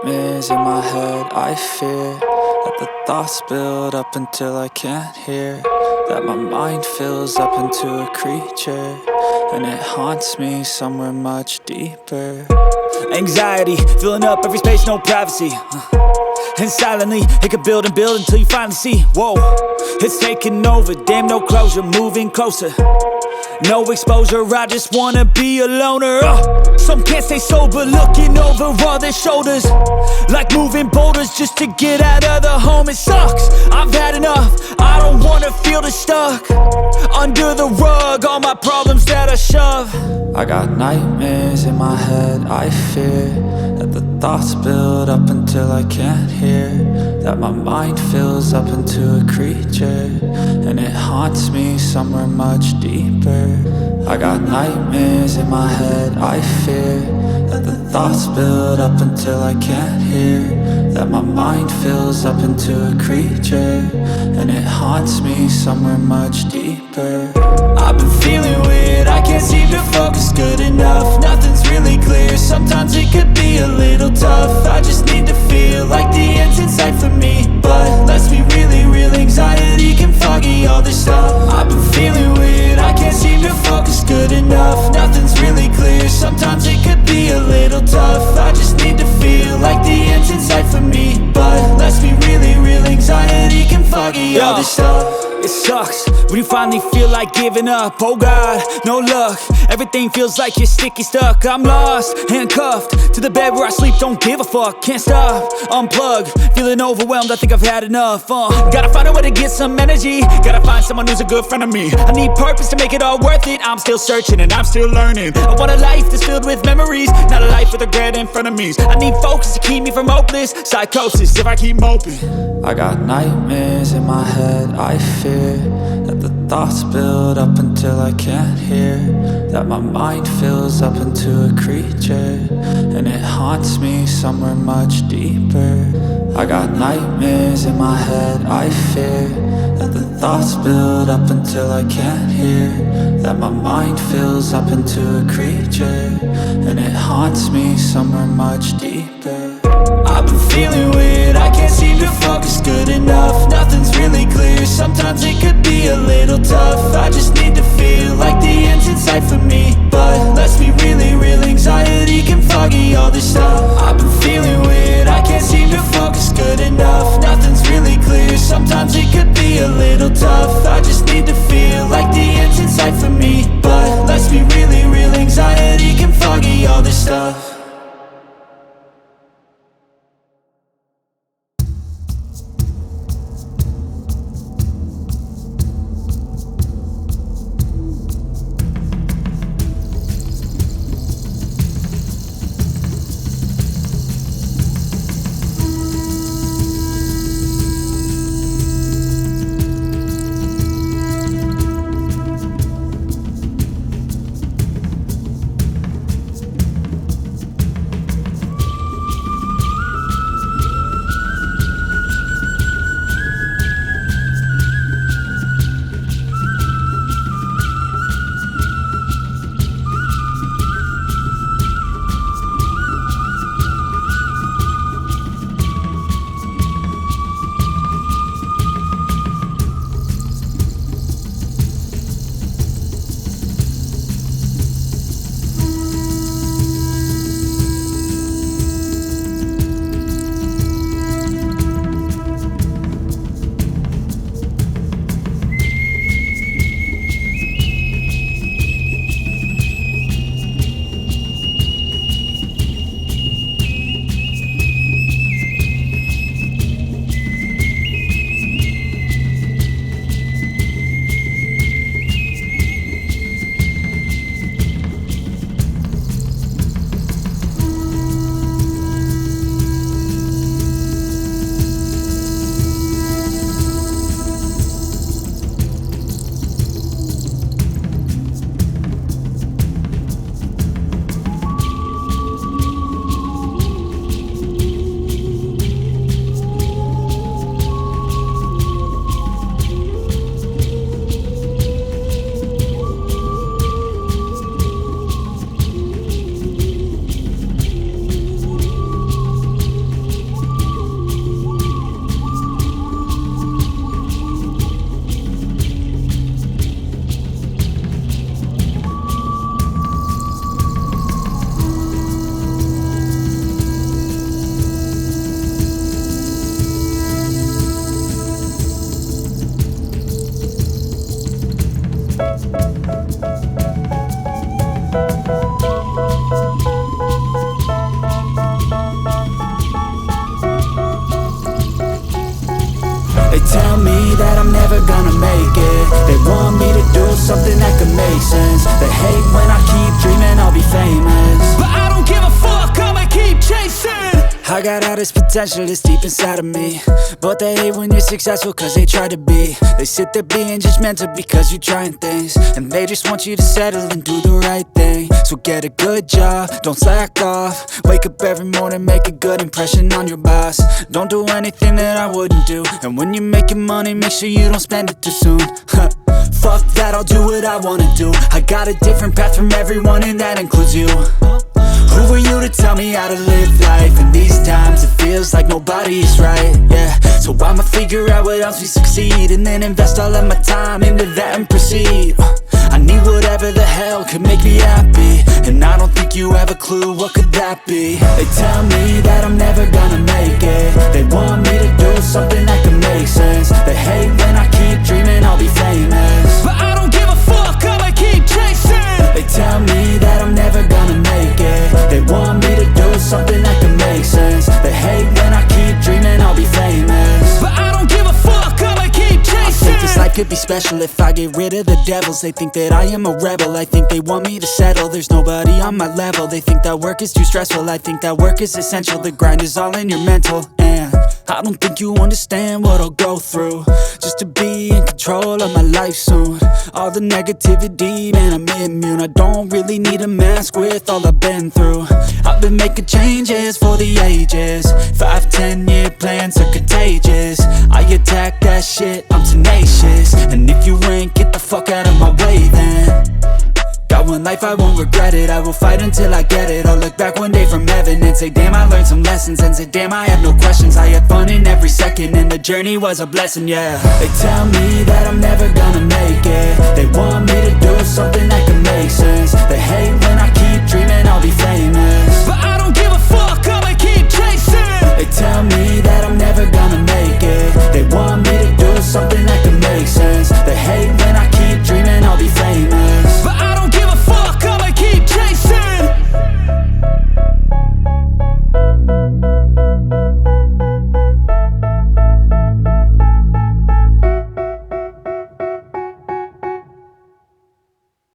nightmares in my head. I fear that the thoughts build up until I can't hear, that my mind fills up into a creature, and it haunts me somewhere much deeper. Anxiety, filling up every space, no privacy. And silently, it could build and build until you finally see, whoa, it's taking over, damn no closure, moving closer. No exposure, I just wanna be a loner. Some can't stay sober, looking over all their shoulders, like moving boulders just to get out of the home. It sucks, I've had enough, I don't wanna feel the stuck under the rug, all my problems that I shove. I got nightmares in my head. I fear that the thoughts build up until I can't hear, that my mind fills up into a creature, and it haunts me somewhere much deeper. I got nightmares in my head. I fear that the thoughts build up until I can't hear, that my mind fills up into a creature, and it haunts me somewhere much deeper. I've been feeling weird, I can't seem to focus good enough. Nothing's really clear, sometimes it could be a little tough. I just need to feel like the end's in sight for me, but let's be really real, anxiety can foggy all this stuff. I've been feeling weird, I can't seem to focus good enough. Nothing's really clear, sometimes it could be a little tough. I just need to feel like the end's in sight for me, but let's be really real, anxiety can foggy all this stuff. It sucks when you finally feel like giving up. Oh God, no luck, everything feels like you're sticky stuck. I'm lost, handcuffed to the bed where I sleep, don't give a fuck. Can't stop, unplug, feeling overwhelmed, I think I've had enough. Gotta find a way to get some energy, gotta find someone who's a good friend of me. I need purpose to make it all worth it, I'm still searching and I'm still learning. I want a life that's filled with memories, not a life with regret and frenemies. I need focus to keep me from hopeless psychosis if I keep moping. I got nightmares in my head. I fear that the thoughts build up until I can't hear, that my mind fills up into a creature, and it haunts me somewhere much deeper. I got nightmares in my head. I fear that the thoughts build up until I can't hear, that my mind fills up into a creature, and it haunts me somewhere much deeper. I've been feeling weird, I can't seem to focus good enough. Nothing's really clear, sometimes it could be a little tough. I just need to feel like the end's in sight for me, but let's be really real, anxiety can foggy all this stuff. I've been feeling weird, I can't seem to focus good enough. Nothing's really clear, sometimes it could be a little tough. I just need to feel like the end's in sight for me, but let's be really real, anxiety can foggy all this stuff. me that I'm never gonna make it. They want me to do something that could make sense. They hate when I keep dreaming I'll be famous, but I don't give a fuck, I'ma keep chasing. I got all this potential that's deep inside of me, but they hate when you're successful cause they try to be. They sit there being judgmental because you're trying things, and they just want you to settle and do the right thing. So get a good job, don't slack off. Wake up every morning, make a good impression on your boss. Don't do anything that I wouldn't do, and when you're making money, make sure you don't spend it too soon. Fuck that, I'll do what I wanna do. I got a different path from everyone and that includes you. Who are you to tell me how to live life? In these times it feels like nobody's right, yeah. So I'ma figure out what else we succeed, and then invest all of my time into that and proceed. I need whatever the hell could make me happy, and I don't think you have a clue what could that be. They tell me that I'm never gonna make it. They want me to do something that could make sense. They hate when I keep dreaming I'll be famous, but I don't give a fuck, I'ma keep chasing. They tell me that I'm never gonna make it. They want me to do something that could make sense. They hate when I keep dreaming I'll be famous, but I don't give a fuck, I'ma keep chasing. I think this life could be special if I get rid of the devils. They think that I am a rebel, I think they want me to settle. There's nobody on my level. They think that work is too stressful, I think that work is essential. The grind is all in your mental, and I don't think you understand what I'll go through just to be in control of my life soon. All the negativity, man, I'm immune. I don't really need a mask with all I've been through. I've been making changes for the ages. 5-10 year plans are contagious. I attack that shit, I'm tenacious. And if you ain't, get the fuck out of my way then. Got one life, I won't regret it. I will fight until I get it. I'll look back one day from heaven and say, damn, I learned some lessons. And say, damn, I have no questions. I had fun in every second, and the journey was a blessing, yeah. They tell me that I'm never gonna make it. They want me to do something that can make sense. They hate when I keep dreaming I'll be famous,